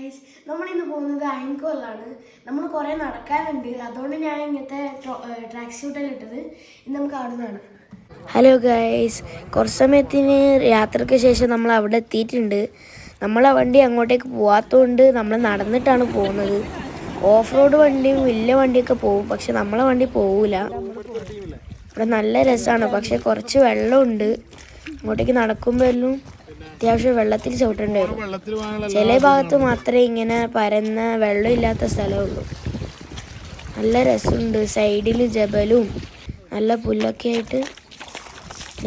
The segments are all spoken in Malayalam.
ഗൈസ്, നമ്മളിന്ന് പോകുന്നത് അയൻകോളിലാണ്. നമ്മൾ കുറേ നടക്കാനുണ്ട്, അതുകൊണ്ട് ഞാൻ ഇങ്ങനത്തെ ട്രാക്ക് സ്യൂട്ടെല്ലാം ഇട്ടത്. ഇന്ന് നമുക്ക് അവിടെ നിന്നാണ്. ഹലോ ഗൈസ്, കുറച്ച് സമയത്തിന് യാത്രയ്ക്ക് ശേഷം നമ്മൾ അവിടെ എത്തിയിട്ടുണ്ട്. നമ്മളെ വണ്ടി അങ്ങോട്ടേക്ക് പോകാത്തതുകൊണ്ട് നമ്മൾ നടന്നിട്ടാണ് പോകുന്നത്. ഓഫ് റോഡ് വണ്ടിയും വലിയ വണ്ടിയൊക്കെ പോകും, പക്ഷെ നമ്മളെ വണ്ടി പോവില്ല. ഇവിടെ നല്ല രസമാണ്, പക്ഷെ കുറച്ച് വെള്ളമുണ്ട്. അങ്ങോട്ടേക്ക് നടക്കുമ്പോഴെല്ലാം അത്യാവശ്യം വെള്ളത്തിൽ ചവിട്ടേണ്ടി വരും. ചില ഭാഗത്ത് മാത്രമേ ഇങ്ങനെ പരന്ന വെള്ളമില്ലാത്ത സ്ഥലമുള്ളൂ. നല്ല രസമുണ്ട്, സൈഡിൽ ജബലും നല്ല പുല്ലൊക്കെ ആയിട്ട്.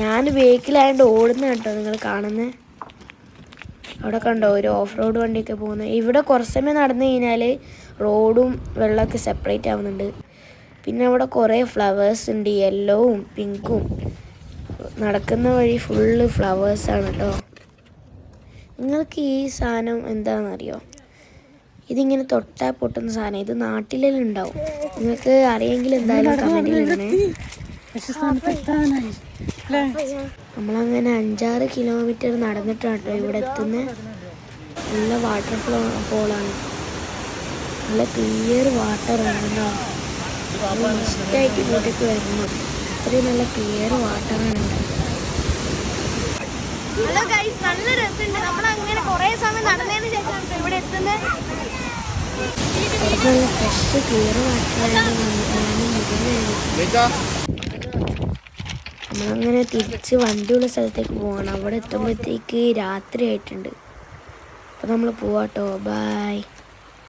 ഞാൻ ബേക്കിലായതുകൊണ്ട് ഓടുന്ന കേട്ടോ നിങ്ങൾ കാണുന്നത്. അവിടെ കണ്ടോ ഒരു ഓഫ് റോഡ് വണ്ടിയൊക്കെ പോകുന്നത്. ഇവിടെ കുറച്ച് സമയം നടന്നു കഴിഞ്ഞാൽ റോഡും വെള്ളമൊക്കെ സെപ്പറേറ്റ് ആവുന്നുണ്ട്. പിന്നെ അവിടെ കുറേ ഫ്ലവേഴ്സ് ഉണ്ട്, യെല്ലോവും പിങ്കും. നടക്കുന്ന വഴി ഫുള്ള് ഫ്ലവേഴ്സാണ് കേട്ടോ. നിങ്ങൾക്ക് ഈ സാധനം എന്താണെന്നറിയോ? ഇതിങ്ങനെ തൊട്ടാൽ പൊട്ടുന്ന സാധനം. ഇത് നാട്ടിലെല്ലാം ഉണ്ടാവും. നിങ്ങൾക്ക് അറിയെങ്കിൽ എന്തായാലും കമൻറ്റിൽ ഇടണേ. നമ്മളങ്ങനെ 5-6 കിലോമീറ്റർ നടന്നിട്ടാണ് കേട്ടോ ഇവിടെ എത്തുന്നത്. നല്ല വാട്ടർ ഫോളാണ്, നല്ല ക്ലിയർ വാട്ടറാണ് കേട്ടോ. മസ്റ്റായിട്ട് ഇങ്ങോട്ടേക്ക് വരുന്നു. അത്രയും നല്ല ക്ലിയർ വാട്ടറാണ് ഉണ്ടായത്. ഹലോ ഗൈസ്, നല്ല രസമുണ്ട്. നമ്മളങ്ങനെ കുറേ സമയം നടന്നതിന് ശേഷമാണ് ഇവിടെ എത്തുന്നത്. നല്ല ഫ്രഷ് ക്ലിയർ വാട്ടറാണ്. നമ്മളങ്ങനെ തിരിച്ച് വണ്ടിയുള്ള സ്ഥലത്തേക്ക് പോകണം. അവിടെ എത്തുമ്പോഴത്തേക്ക് രാത്രി ആയിട്ടുണ്ട്. അപ്പോൾ നമ്മൾ പോവാട്ടോ. ബൈ.